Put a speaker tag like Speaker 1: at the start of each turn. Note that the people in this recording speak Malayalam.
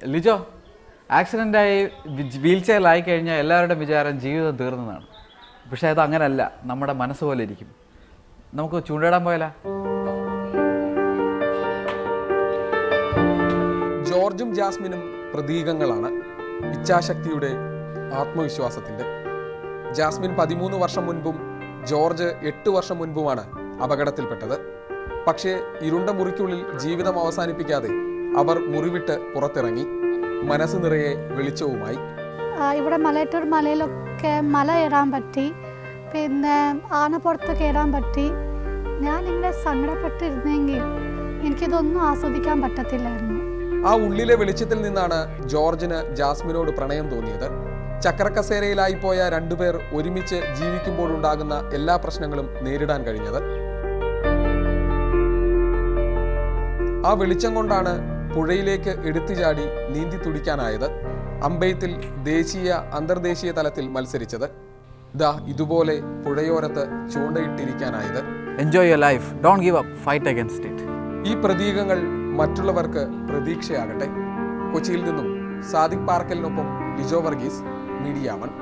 Speaker 1: ലിജോ, ആക്സിഡൻ്റായി വീൽ ചെയറിലായി കഴിഞ്ഞാൽ എല്ലാവരുടെയും വിചാരം ജീവിതം തീർന്നതാണ്. പക്ഷേ അത് അങ്ങനല്ല, നമ്മുടെ മനസ്സ് പോലെ ഇരിക്കും. നമുക്ക് ചൂണ്ടിടാൻ പോയാലോ?
Speaker 2: ജോർജും ജാസ്മിനും പ്രതീകങ്ങളാണ് ഇച്ഛാശക്തിയുടെ, ആത്മവിശ്വാസത്തിൻ്റെ. ജാസ്മിൻ 13 വർഷം മുൻപും ജോർജ് 8 വർഷം മുൻപുമാണ് അപകടത്തിൽപ്പെട്ടത്. പക്ഷേ ഇരുണ്ട മുറിക്കുള്ളിൽ ജീവിതം അവസാനിപ്പിക്കാതെ അവർ മുറിവിട്ട് പുറത്തിറങ്ങി, മനസ്സ് നിറയെ വെളിച്ചവുമായി.
Speaker 3: ഇവിടെ മലയറ്റൂർ മലയിലൊക്കെ മല കയറാൻ പറ്റി, പിന്നെ ആനപ്പുറത്ത് കയറാൻ പറ്റി. ഞാൻ ഇങ്ങനെ സങ്കടപ്പെട്ടിരുന്നെങ്കിൽ എനിക്കിതൊന്നും ആസ്വദിക്കാൻ പറ്റത്തില്ലായിരുന്നു.
Speaker 2: ആ ഉള്ളിലെ വെളിച്ചത്തിൽ നിന്നാണ് ജോർജിന് ജാസ്മിനോട് പ്രണയം തോന്നിയത്. ചക്രക്കസേരയിലായി പോയ രണ്ടുപേർ ഒരുമിച്ച് ജീവിക്കുമ്പോഴുണ്ടാകുന്ന എല്ലാ പ്രശ്നങ്ങളും നേരിടാൻ കഴിഞ്ഞത്. ആ വെളിച്ചം കൊണ്ടാണ് പുഴയിലേക്ക് എടുത്തുചാടി നീന്തി തുടിക്കാനായത്. അമ്പെയ്ത്തിൽ ദേശീയ അന്തർദേശീയ തലത്തിൽ മത്സരിച്ചത്. ഇതുപോലെ പുഴയോരത്ത് ചൂണ്ടയിട്ടിരിക്കാനായത്.
Speaker 1: Enjoy your life, don't give up, fight against it.
Speaker 2: ഈ പ്രതീകങ്ങൾ മറ്റുള്ളവർക്ക് പ്രതീക്ഷയാകട്ടെ. കൊച്ചിയിൽ നിന്നും സാദിഖ് പാർക്കലിനൊപ്പം ലിജോ വർഗീസ്, മീഡിയ 1.